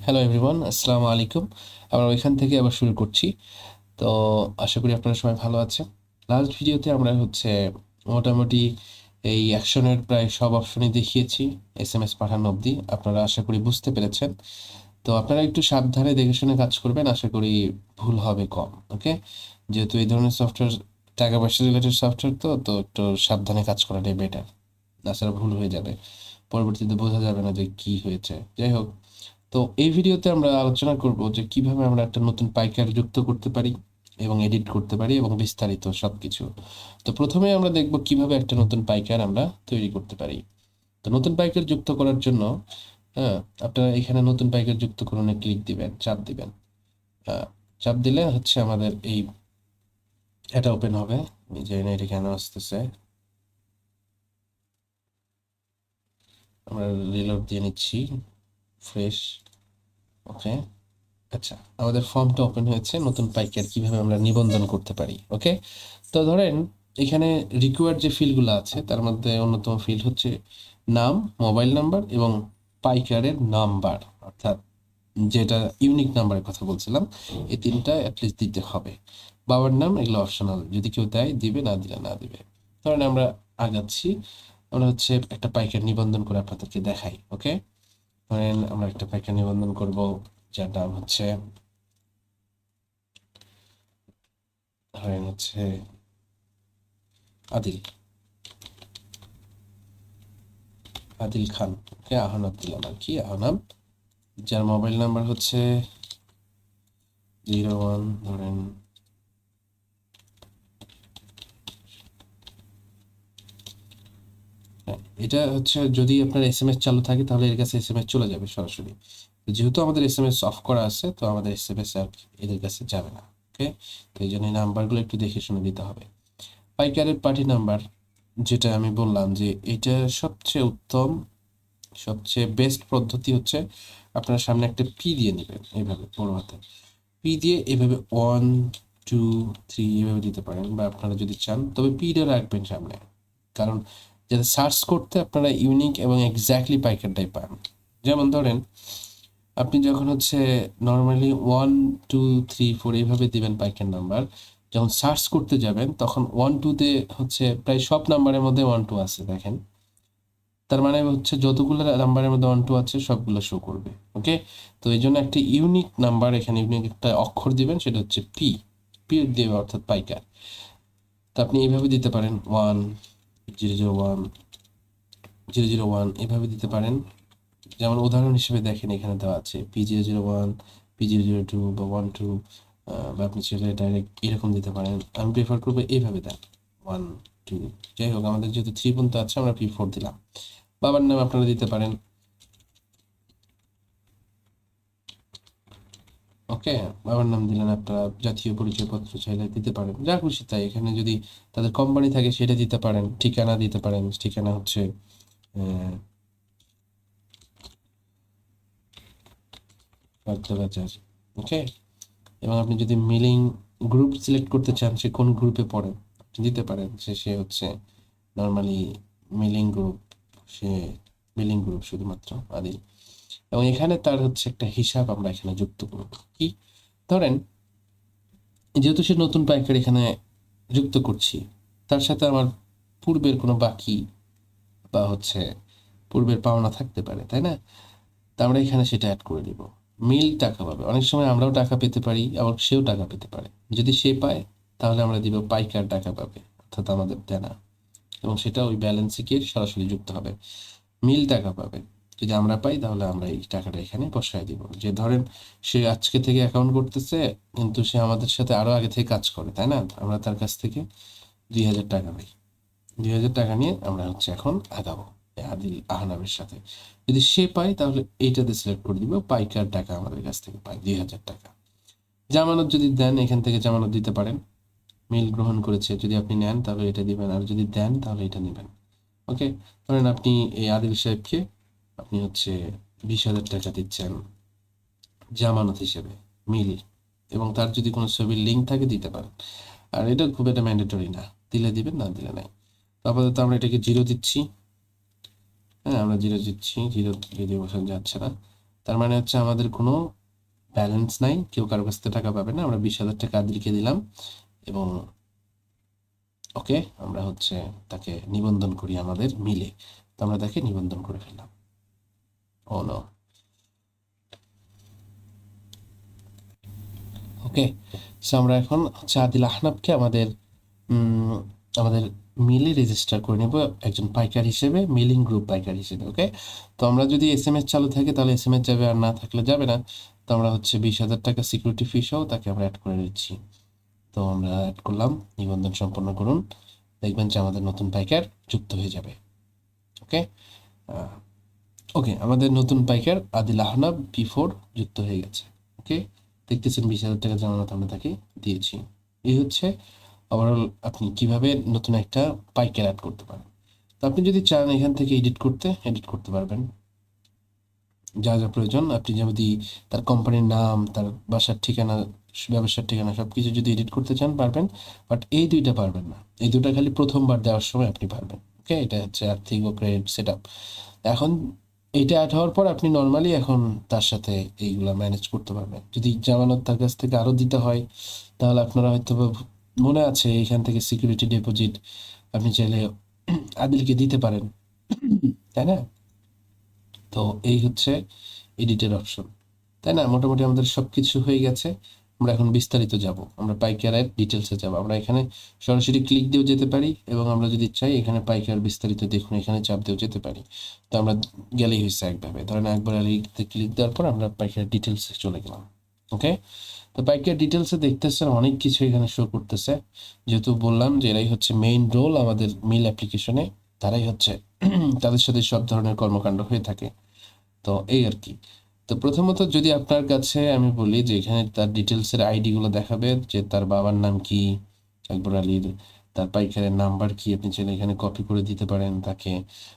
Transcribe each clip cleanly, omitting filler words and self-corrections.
Hello everyone, আসসালামু আলাইকুম। আমরা ওইখান থেকে আবার শুরু করছি। তো আশা করি আপনারা সবাই ভালো আছেন। লাস্ট ভিডিওতে আমরা মোটামুটি এই অ্যাকশনের প্রায় সব অপশনই দেখিয়েছি, এসএমএস পাঠানো অবধি। আপনারা আশা করি বুঝতে পেরেছেন। তো আপনারা একটু সাবধানে দেখে শুনে কাজ করবেন, আশা করি ভুল হবে কম। ওকে, যেহেতু এই ধরনের সফটওয়্যার টাকা পয়সা রিলেটেড সফটওয়্যার, তো একটু সাবধানে কাজ করাটাই বেটার। তাছাড়া ভুল হয়ে যাবে, পরবর্তীতে বোঝা যাবে না যে কি হয়েছে। যাই হোক, তো এই ভিডিওতে আমরা আলোচনা করব যে কিভাবে আমরা একটা নতুন পাইকার যুক্ত করতে পারি এবং এডিট করতে পারি এবং বিস্তারিত সবকিছু। তো প্রথমে আমরা দেখব কিভাবে একটা নতুন পাইকার আমরা তৈরি করতে পারি। তো নতুন পাইকার যুক্ত করার জন্য, হ্যাঁ, আপনারা এখানে নতুন পাইকার যুক্ত করুন ক্লিক দিবেন, চাপ দিবেন। চাপ দিলে আমাদের এই এটা ওপেন হবে। আমি জানি না এটা কেন আসতেছে, আমরা রিলোড দিয়ে নিচ্ছি। ফ্রেশ। ওকে, আচ্ছা, আমাদের ফর্মটা ওপেন হয়েছে। নতুন পাইকার কিভাবে আমরা নিবন্ধন করতে পারি। ওকে, তো ধরেন এখানে রিকোয়ার্ড যে ফিল্ডগুলো আছে তার মধ্যে অন্যতম ফিল্ড হচ্ছে নাম, মোবাইল নাম্বার এবং পাইকারের নাম্বার, অর্থাৎ যেটা ইউনিক নাম্বারের কথা বলছিলাম, এই তিনটা অ্যাটলিস্ট দিতে হবে। বাবার নাম এগুলো অপশনাল, যদি কেউ দেয় দিবে, না দিলে না দিবে। ধরেন আমরা আগাচ্ছি, আমরা একটা পাইকার নিবন্ধন করে আপনাদেরকে দেখাই। ওকে, ধরেন আমরা একটা পাইকার নিবন্ধন করব, যার নাম ধরেন আদিল আদিল খান। ওকে, আহনাব দিলাম আর কি, আহনাব, যার মোবাইল নাম্বার 01, ধরেন এটা যদি আপনার এসএমএস চালু থাকে তাহলে এর কাছে এসএমএস চলে যাবে সরাসরি। তো যেহেতু আমাদের এসএমএস অফ করা আছে, তো আমাদের এসএমএস আর এদের কাছে যাবে না। ওকে, তো এই জন্য এই নাম্বারগুলো একটু দেখে শুনে দিতে হবে। পাইকারের পার্টি নাম্বার, যেটা আমি বললাম যে এটা সবচেয়ে উত্তম, সবচেয়ে বেস্ট পদ্ধতি আপনার সামনে একটা পি দিয়ে নেবেন, এইভাবে বড় হাতে পি দিয়ে এভাবে 1 2 3 এভাবে দিতে পারেন, বা আপনারা যদি চান তবে পিটা রাখবেন সামনে, কারণ যাতে সার্চ করতে আপনারা ইউনিক এবং এক্স্যাক্টলি পাইকারটাই পান। যেমন ধরেন আপনি যখন নর্মালি 1 2 3 4 এইভাবে দিবেন পাইকার নাম্বার, যখন সার্চ করতে যাবেন তখন 1 2-তে প্রায় সব নাম্বারের মধ্যে 1 2 আছে, দেখেন। তার মানে যতগুলো নাম্বারের মধ্যে 1 2 আছে সবগুলো শো করবে। ওকে, তো এই জন্য একটা ইউনিক নাম্বার, এখানে ইউনিক একটা অক্ষর দিবেন, সেটা পি। পি দেবে অর্থাৎ পাইকার। তো আপনি এইভাবে দিতে পারেন 1 0 0 1 0 0 1, এভাবে দিতে পারেন। যেমন উদাহরণ হিসেবে দেখেন, এখানে দেওয়া আছে P0 0 1, P0 0 2 বা 1 2, বা আপনি চাইলে ডাইরেক্ট এরকম দিতে পারেন। আমি প্রেফার করবো এইভাবে দেন, 1 2। যাই হোক, আমাদের যেহেতু 3 পর্যন্ত আছে, আমরা P4 দিলাম। বাবার নাম আপনারা দিতে পারেন। ওকে, বাবার নাম দিলেন, আপনারা জাতীয় পরিচয়পত্র চাইলে দিতে পারেন, যা খুশি তাই। এখানে যদি তাদের কোম্পানি থাকে সেটা দিতে পারেন, ঠিকানা দিতে পারেন, ঠিকানা বাগদাবাজার। ওকে, এবং আপনি যদি মিলিং গ্রুপ সিলেক্ট করতে চান, সে কোন গ্রুপে পড়ে আপনি দিতে পারেন, সে নর্মালি মিলিং গ্রুপ, সে মিলিং গ্রুপ শুধুমাত্র আদিল। এবং এখানে তার একটা হিসাব আমরা এখানে যুক্ত করব। কি, ধরেন যেহেতু সে নতুন পাইকার এখানে যুক্ত করছি, তার সাথে আমার পূর্বের কোনো বাকি বা পূর্বের পাওনা থাকতে পারে, তাই না? তা আমরা এখানে সেটা অ্যাড করে নিব। মিল টাকা পাবে, অনেক সময় আমরাও টাকা পেতে পারি, আবার সেও টাকা পেতে পারে। যদি সে পায় তাহলে আমরা দিব পাইকার টাকা পাবে, অর্থাৎ আমাদের দেনা, এবং সেটা ওই ব্যালেন্সে গিয়ে সরাসরি যুক্ত হবে। মিল টাকা পাবে, যদি আমরা পাই তাহলে আমরা এই টাকাটা এখানে বসায় দিব। যে ধরেন সে আজকে থেকে অ্যাকাউন্ট করতেছে, কিন্তু সে আমাদের সাথে আরো আগে থেকে কাজ করে, তাই না? আমরা তার কাছ থেকে 2,000 টাকা পাই। 2,000 টাকা নিয়ে আমরা এখন আগাবো আদিল আহনাবের সাথে। যদি সে পায় তাহলে এইটাতে সিলেক্ট করে দিব, পাইকার টাকা আমাদের কাছ থেকে পায় 2,000 টাকা। জামানত যদি দেন, এখান থেকে জামানত দিতে পারেন। মিল গ্রহণ করেছে, যদি আপনি নেন তাহলে এটা দিবেন, আর যদি দেন তাহলে এটা নেবেন। ওকে, ধরেন আপনি এই আদিল সাহেবকে আপনি 20,000 টাকা দিচ্ছেন জামানত হিসেবে, মিল, এবং তার যদি কোনো ছবির লিঙ্ক থাকে দিতে পারেন। আর এটা খুব একটা ম্যান্ডেটরি না, দিলে দিবেন, না দিলে নাই। আপাতত আমরা এটাকে 0 দিচ্ছি। হ্যাঁ, আমরা 0 দিচ্ছি, 0 যদি বসান যাচ্ছে না, তার মানে হচ্ছে আমাদের কোনো ব্যালেন্স নাই, কেউ কারো কাছ থেকে টাকা পাবে না। আমরা 20,000 টাকা আদিলকে দিলাম এবং ওকে আমরা হচ্ছে তাকে নিবন্ধন করি আমাদের মিলে। তো আমরা তাকে নিবন্ধন করে ফেললাম। ও নো, ওকে। সো আমরা এখন হচ্ছে আদিল আহনাফকে আমাদের আমাদের মিলে রেজিস্টার করে নেব একজন পাইকার হিসেবে, মিলিং গ্রুপ পাইকার হিসেবে। ওকে, তো আমরা যদি SMS চালু থাকে তাহলে SMS যাবে, আর না থাকলে যাবে না। তো আমরা হচ্ছে 20,000 টাকা সিকিউরিটি ফি সহ তাকে আমরা অ্যাড করে দিচ্ছি। তো আমরা অ্যাড করলাম, নিবন্ধন সম্পন্ন করুন, দেখবেন যে আমাদের নতুন পাইকার যুক্ত হয়ে যাবে। ওকে, ওকে, আমাদের নতুন পাইকার আদিল আহনাফ P4 যুক্ত হয়ে গেছে। ওকে, দেখতেছেন 20,000 টাকা জামানত আমরা তাকে দিয়েছি। এই হচ্ছে ওভারঅল আপনি কিভাবে নতুন একটা পাইকার অ্যাড করতে পারেন। তো আপনি যদি চান এখান থেকে এডিট করতে পারবেন যা যা প্রয়োজন। আপনি যদি তার কোম্পানির নাম, তার বাসার ঠিকানা, ব্যবসার ঠিকানা সব কিছু যদি এডিট করতে চান পারবেন, বাট এই দুইটা পারবেন না। এই দুটা খালি প্রথমবার দেওয়ার সময় আপনি পারবেন। ওকে, এটা হচ্ছে আর্থিক ও ক্রেডিট সেট আপ। এখন এইটা অ্যাড হওয়ার পর আপনি নর্মালি এখন তার সাথে এইগুলা ম্যানেজ করতে পারবেন। যদি জামানত তার কাছ থেকে আরও দিতে হয় তাহলে আপনারা হয়তো মনে আছে এখান থেকে সিকিউরিটি ডিপোজিট আপনি চাইলে আদিলকে দিতে পারেন, তাই না? তো এই হচ্ছে এডিটের অপশন, তাই না? মোটামুটি আমাদের সব কিছু হয়ে গেছে। আমরা এখন বিস্তারিত যাব, আমরা পাইকারের ডিটেলসে যাব। আমরা এখানে সরাসরি ক্লিক দিয়েও যেতে পারি এবং আমরা যদি চাই এখানে পাইকার বিস্তারিত দেখুন এখানে চাপ দিয়েও যেতে পারি। তো আমরা গেলেই হয়েছে একভাবে, ধরেন একবার আলিতে ক্লিক দেওয়ার পর আমরা পাইকার ডিটেলসে চলে গেলাম। ওকে, তো পাইকার ডিটেলসে দেখতেছেন অনেক কিছু এখানে শো করতেছে। যেহেতু বললাম যে এরাই হচ্ছে মেইন রোল আমাদের মিল অ্যাপ্লিকেশনে, তারাই হচ্ছে তাদের সাথে সব ধরনের কর্মকাণ্ড হয়ে থাকে। তো এই আর কি। তো প্রথমত যদি আপনার কাছে আমি বলি যে এখানে তার ডিটেলসের আইডিগুলো দেখাবে, যে তার বাবার নাম কি আকবর আলীর, তার পাইকারের নাম্বার কি, আপনি চাইলে এখানে কপি করে দিতে পারেন তাকে,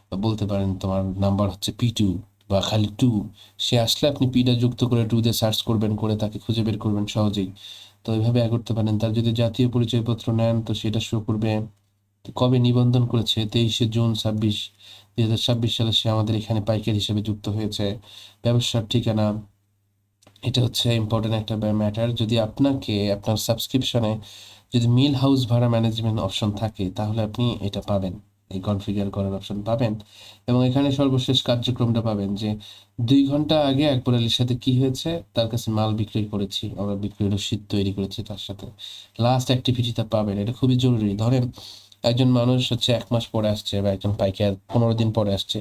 বা বলতে পারেন তোমার নাম্বার হচ্ছে P2 বা খালি 2। সে আসলে আপনি পিটা যুক্ত করে 2 দিয়ে সার্চ করবেন, করে তাকে খুঁজে বের করবেন সহজেই। তো এইভাবে করতে পারেন। তার যদি জাতীয় পরিচয়পত্র নেন তো সেটা শো করবে। কবে নিবন্ধন করেছে, 23শে জুন 2026 সালে সে আমাদের এখানে পাইকার হিসেবে যুক্ত হয়েছে। ব্যবসার ঠিকানা, এটা হচ্ছে ইম্পর্টেন্ট একটা ম্যাটার। যদি আপনাকে আপনার সাবস্ক্রিপশনে যদি মিল হাউস ভাড়া ম্যানেজমেন্ট অপশন থাকে তাহলে আপনি এটা পাবেন, এই কনফিগার করার অপশন পাবেন। এবং এখানে সর্বশেষ কার্যক্রমটা পাবেন যে 2 ঘন্টা আগে আকবর আলীর সাথে কি হয়েছে, তার কাছে মাল বিক্রি করেছি, আমরা বিক্রি রসিদ তৈরি করেছি তার সাথে, লাস্ট অ্যাক্টিভিটিটা পাবেন। এটা খুবই জরুরি। ধরেন একজন মানুষ হচ্ছে 1 মাস পরে আসছে বা একজন পাইকার 15 দিন পরে আসছে,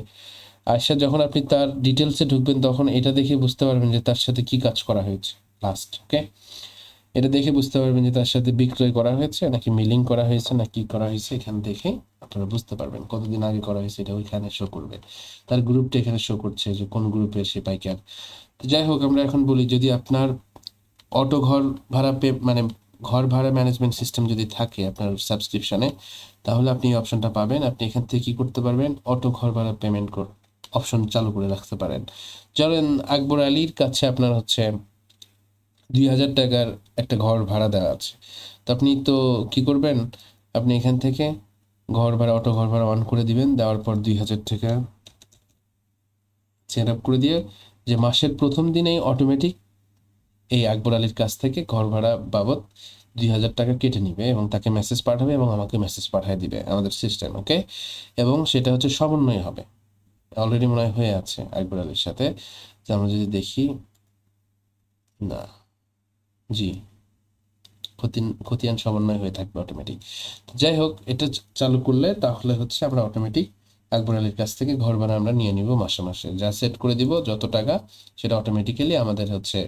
আয়সা যখন আপনি তার ডিটেলসে ঢুকবেন তখন এটা দেখে বুঝতে পারবেন যে তার সাথে কি কাজ করা হয়েছে লাস্ট। ওকে, এটা দেখে বুঝতে পারবেন যে তার সাথে বিক্রয় করা হয়েছে নাকি মিলিং করা হয়েছে না কি করা হয়েছে। এখান দেখে আপনারা বুঝতে পারবেন কতদিন আগে করা হয়েছে, এটা ওইখানে শো করবে। তার গ্রুপটা এখানে শো করছে যে কোন গ্রুপে সে পাইকার। তো যাই হোক, আমরা এখন বলি যদি আপনার অটো ঘর ভাড়া মানে ঘর ভাড়া ম্যানেজমেন্ট সিস্টেম যদি থাকে আপনার সাবস্ক্রিপশনে, তাহলে আপনি এই অপশনটা পাবেন। আপনি এখান থেকে কি করতে পারবেন, অটো ঘর ভাড়া পেমেন্ট অপশন চালু করে রাখতে পারেন। ধরেন আকবর আলীর কাছে আপনার হচ্ছে 2,000 টাকার একটা ঘর ভাড়া দেওয়া আছে। তো আপনি তো কি করবেন, আপনি এখান থেকে ঘর ভাড়া, অটো ঘর ভাড়া অন করে দিবেন। দেওয়ার পর 2,000 টাকা সেট আপ করে দিয়ে যে মাসের প্রথম দিনেই অটোমেটিক এই আকবর আলীর কাছ থেকে ঘর ভাড়া বাবদ 2,000 টাকা কেটে নিবে এবং তাকে মেসেজ পাঠাবে এবং আমাকে মেসেজ পাঠিয়ে দিবে আমাদের সিস্টেম। ওকে, এবং সেটা হচ্ছে সমন্বয় হবে। অলরেডি মনে হয় হয়ে আছে আকবর আলীর সাথে। যে আমরা যদি দেখি, না, জি, খতিয়ান সমন্বয় হয়ে থাকবে অটোমেটিক। যাই হোক, এটা চালু করলে তাহলে হচ্ছে আমরা অটোমেটিক আকবর আলীর কাছ থেকে ঘর ভাড়া আমরা নিয়ে নিব মাসে মাসে, যা সেট করে দিব যত টাকা সেটা অটোমেটিক্যালি আমাদের হচ্ছে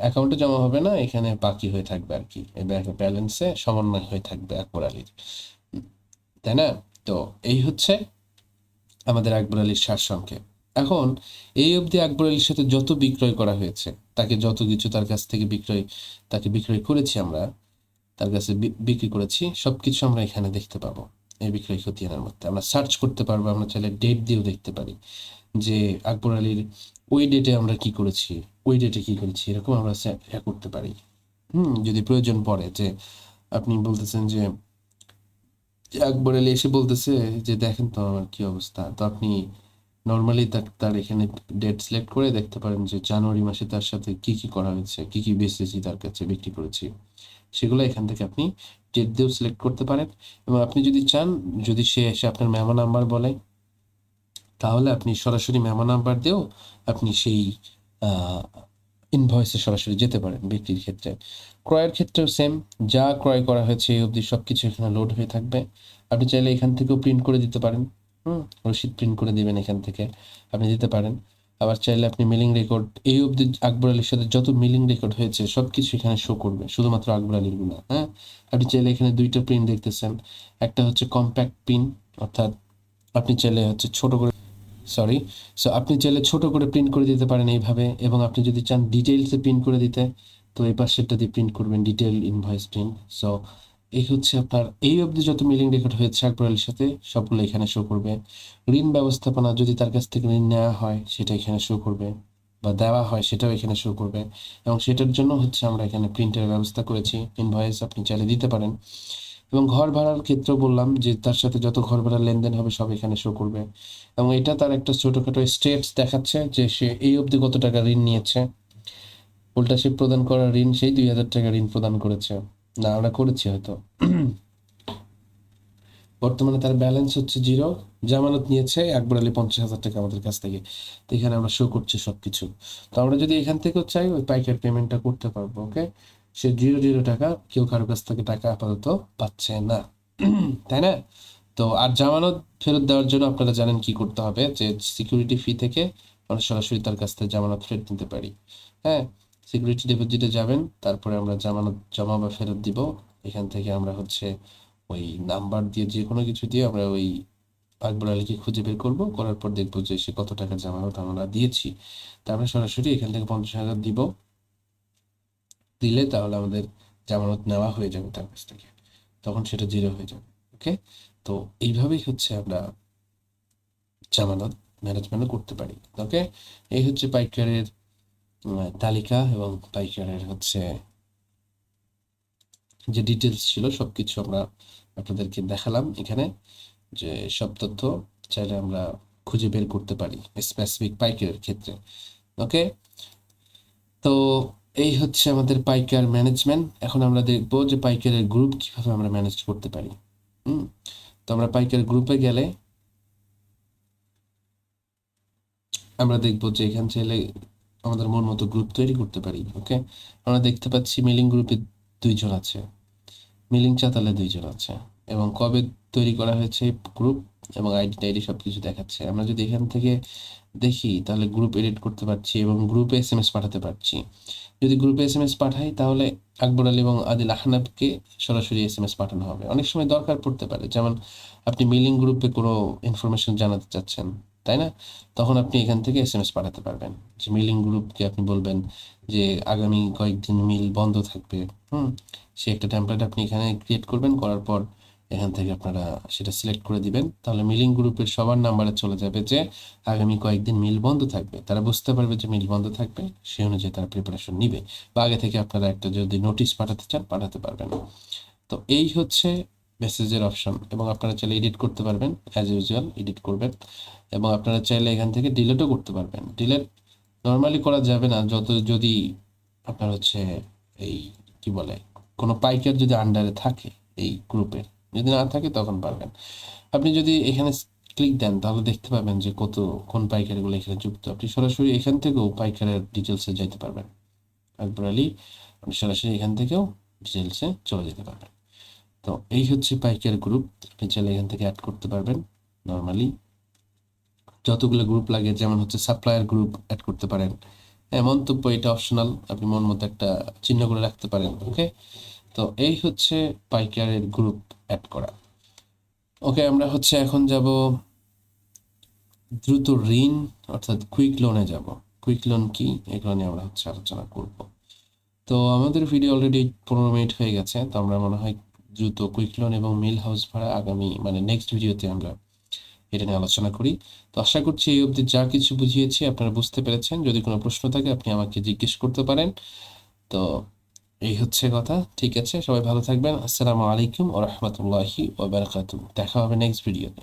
অ্যাকাউন্টে জমা হবে না, এখানে বাকি হয়ে থাকবে আর কি, এই ব্যাংক ব্যালেন্সে সমন্বয় হয়ে থাকবে আকবর আলীর, তাই না? তো এই হচ্ছে আমাদের আকবর আলীর সারসংক্ষেপ। এখন এই অবধি আকবর আলীর সাথে যত বিক্রয় করা হয়েছে, তাকে যত কিছু তার কাছ থেকে তাকে বিক্রয় করেছি আমরা, তার কাছে বিক্রি করেছি, সব কিছু আমরা এখানে দেখতে পাবো। এই বিক্রয় খতিয়ানের মধ্যে আমরা সার্চ করতে পারবো, আমরা চাইলে ডেট দিয়েও দেখতে পারি যে আকবর আলীর ওই ডেটে আমরা কি করেছি, ওই ডেটে কি করেছি, এরকম আমরা করতে পারি। যদি প্রয়োজন পড়ে যে আপনি বলতেছেন যে আকবর আলী এসে বলতেছে যে দেখেন তো আমার কি অবস্থা, তো আপনি নর্মালি তার এখানে ডেট সিলেক্ট করে দেখতে পারেন যে জানুয়ারি মাসে তার সাথে কি কি করা হয়েছে, কি কি বেচেছি, তার কাছে বিক্রি করেছি, সেগুলো এখান থেকে আপনি ডেট দিয়েও সিলেক্ট করতে পারেন। এবং আপনি যদি চান, যদি সে এসে আপনার মেমো নাম্বার বলে, তাহলে আপনি সরাসরি মেমো নাম্বার দিয়েও আপনি সেই ইনভয়েসে সরাসরি যেতে পারেন বিক্রির ক্ষেত্রে। ক্রয়ের ক্ষেত্রেও সেম, যা ক্রয় করা হয়েছে এই অবধি সব কিছু এখানে লোড হয়ে থাকবে। আপনি চাইলে এখান থেকেও প্রিন্ট করে দিতে পারেন, রসিদ প্রিন্ট করে দিবেন এখান থেকে, আপনি দিতে পারেন। আবার চাইলে আপনি মিলিং রেকর্ড, এই অবধি আকবর আলীর সাথে যত মিলিং রেকর্ড হয়েছে সব কিছু এখানে শো করবে, শুধুমাত্র আকবর আলীর গুলো। হ্যাঁ, আপনি চাইলে এখানে দুইটা প্রিন্ট দেখতেছেন, একটা হচ্ছে কম্প্যাক্ট প্রিন্ট, অর্থাৎ আপনি চাইলে হচ্ছে ছোট করে, সরি, সো আপনি চাইলে ছোট করে প্রিন্ট করে দিতে পারেন এইভাবে। এবং আপনি যদি চান ডিটেইলসে প্রিন্ট করে দিতে, তো এই পাশেরটা দিয়ে প্রিন্ট করবেন ডিটেইল ইনভয়েস প্রিন্ট। সো এই হচ্ছে আপনার এই অবধি যত মিলিং রেকর্ড হয়েছে আকবর আলীর সাথে সবগুলো এখানে শো করবে। ঋণ ব্যবস্থাপনা, যদি তার কাছ থেকে ঋণ নেওয়া হয় সেটা এখানে শো করবে, বা দেওয়া হয় সেটাও এখানে শো করবে। এবং সেটার জন্য হচ্ছে আমরা এখানে প্রিন্টের ব্যবস্থা করেছি, ইনভয়েস আপনি চাইলে দিতে পারেন। এবং ঘর ভাড়ার ক্ষেত্রেও বললাম যে তার সাথে যত ঘর ভাড়ার লেনদেন হবে সব এখানে শো করবে। এবং এটা তার একটা ছোটোখাটো স্টেটস দেখাচ্ছে যে সে এই অবধি কত টাকা ঋণ নিয়েছে। উল্টা সে প্রদান করা ঋণ সেই 2,000 টাকা ঋণ প্রদান করেছে, না আমরা করেছি হয়তো। বর্তমানে তার ব্যালেন্স হচ্ছে 0, জামানত নিয়েছে আকবর আলী 50,000 টাকা আমাদের কাছ থেকে। তো এখানে আমরা শো করছি সব কিছু। তো আমরা যদি এখান থেকেও চাই ওই পাইকার পেমেন্টটা করতে পারবো। ওকে, সে 0 টাকা, কেউ কারো কাছ থেকে টাকা আপাতত পাচ্ছে না, তাই না? তো আর জামানত ফেরত দেওয়ার জন্য আপনারা জানেন কি করতে হবে, যে সিকিউরিটি ফি থেকে আমরা সরাসরি তার কাছ থেকে জামানত ফেরত নিতে পারি। হ্যাঁ, সিকিউরিটি ডিপোজিটে যাবেন, তারপরে আমরা জামানত জমা বা ফেরত দিব। এখান থেকে আমরা হচ্ছে ওই নাম্বার দিয়ে যে কোনো কিছু দিয়ে আমরা ওই আকবর আলীকে খুঁজে বের করবো, করার পর দেখবো যে সে কত টাকা জামানত আমরা দিয়েছি। তারপরে সরাসরি এখান থেকে 50,000 দিব, দিলে তাহলে আমাদের জামানত নেওয়া হয়ে যাবে তার কাছ থেকে, তখন সেটা 0 হয়ে যাবে। ওকে, তো এইভাবেই হচ্ছে আমরা জামানত ম্যানেজমেন্ট করতে পারি। ওকে, এই হচ্ছে পাইকারের তালিকা, এবং পাইকারের হচ্ছে যে ডিটেলস ছিল সব কিছু আমরা আপনাদেরকে দেখালাম এখানে, যে সব তথ্য চাইলে আমরা খুঁজে বের করতে পারি স্পেসিফিক পাইকারের ক্ষেত্রে। ওকে, তো এই হচ্ছে আমাদের পাইকার ম্যানেজমেন্ট। এখন আমরা দেখবো যে পাইকারের গ্রুপ কিভাবে আমরা ম্যানেজ করতে পারি। তো আমরা পাইকার গ্রুপে গেলে আমরা দেখবো যে এখান চাইলে আমাদের মন মতো গ্রুপ তৈরি করতে পারি। ওকে, আমরা দেখতে পাচ্ছি মিলিং গ্রুপে 2 জন আছে, মিলিং চাতালে 2 জন আছে, এবং কবে তৈরি করা হয়েছে গ্রুপ এবং আইডি টাইডি সব কিছু দেখাচ্ছে। আমরা যদি এখান থেকে দেখি তাহলে গ্রুপ এডিট করতে পারছি এবং গ্রুপে SMS পাঠাতে পারছি। যদি গ্রুপে SMS পাঠাই তাহলে আকবর আলী এবং আদিল আহনাবকে সরাসরি SMS পাঠানো হবে। অনেক সময় দরকার পড়তে পারে, যেমন আপনি মিলিং গ্রুপে কোনো ইনফরমেশন জানাতে চাচ্ছেন, তাই না? তখন আপনি এখান থেকে SMS পাঠাতে পারবেন, যে মিলিং গ্রুপকে আপনি বলবেন যে আগামী কয়েকদিন মিল বন্ধ থাকবে। সে একটা টেমপ্লেট আপনি এখানে ক্রিয়েট করবেন, করার পর এখান থেকে আপনারা সেটা সিলেক্ট করে দিবেন, তাহলে মিলিং গ্রুপের সবার নাম্বারে চলে যাবে যে আগামী কয়েকদিন মিল বন্ধ থাকবে। তারা বুঝতে পারবে যে মিল বন্ধ থাকবে, সেই অনুযায়ী তারা প্রিপারেশন নিবে। বা আগে থেকে আপনারা একটা যদি নোটিশ পাঠাতে চান পাঠাতে পারবেন। তো এই হচ্ছে মেসেজের অপশন, এবং আপনারা চাইলে এডিট করতে পারবেন, অ্যাজ ইউজুয়াল এডিট করবেন। এবং আপনারা চাইলে এখান থেকে ডিলেটও করতে পারবেন। ডিলেট নর্মালি করা যাবে না, যদি আপনার হচ্ছে এই কি বলে কোনো পাইকার যদি আন্ডারে থাকে এই গ্রুপের, যদি না থাকে তখন পারবেন। আপনি যদি এখানে ক্লিক দেন তাহলে দেখতে পাবেন যে কোন পাইকারিগুলো এখানে যুক্ত। আপনি সরাসরি এখান থেকেও পাইকারের ডিটেলসে যেতে পারবেন। আকবর আলী, আপনি সরাসরি এখান থেকেও ডিটেলসে চলে যেতে পারবেন। তো এই হচ্ছে পাইকার গ্রুপ, আপনি চাইলে এখান থেকে অ্যাড করতে পারবেন। নর্মালি যতগুলো গ্রুপ লাগে, যেমন হচ্ছে সাপ্লায়ার গ্রুপ অ্যাড করতে পারেন। হ্যাঁ, মন্তব্য এটা অপশনাল, আপনি মন মতো একটা চিহ্ন করে রাখতে পারেন। ওকে, তো এই হচ্ছে পাইকারের গ্রুপ অ্যাড করা। ওকে, আমরা হচ্ছে এখন যাব দ্রুত ঋণ অর্থাৎ কুইক লোনে যাব। কুইক লোন কি, এগুলো নিয়ে আমরা হচ্ছে আলোচনা করব। তো আমাদের ভিডিও অলরেডি 15 মিনিট হয়ে গেছে, তো আমরা মনে হয় দ্রুত কুইক লোন এবং মিল হাউস ভাড়া আগামী নেক্সট ভিডিওতে আমরা এটা নিয়ে আলোচনা করি। তো আশা করছি এই অবধি যা কিছু বুঝিয়েছি আপনারা বুঝতে পেরেছেন। যদি কোনো প্রশ্ন থাকে আপনি আমাকে জিজ্ঞেস করতে পারেন। তো এই হচ্ছে কথা, ঠিক আছে, সবাই ভালো থাকবেন। আসসালামু আলাইকুম ওয়া রাহমাতুল্লাহি ওয়া বারাকাতুহু। দেখা হবে নেক্সট ভিডিওতে।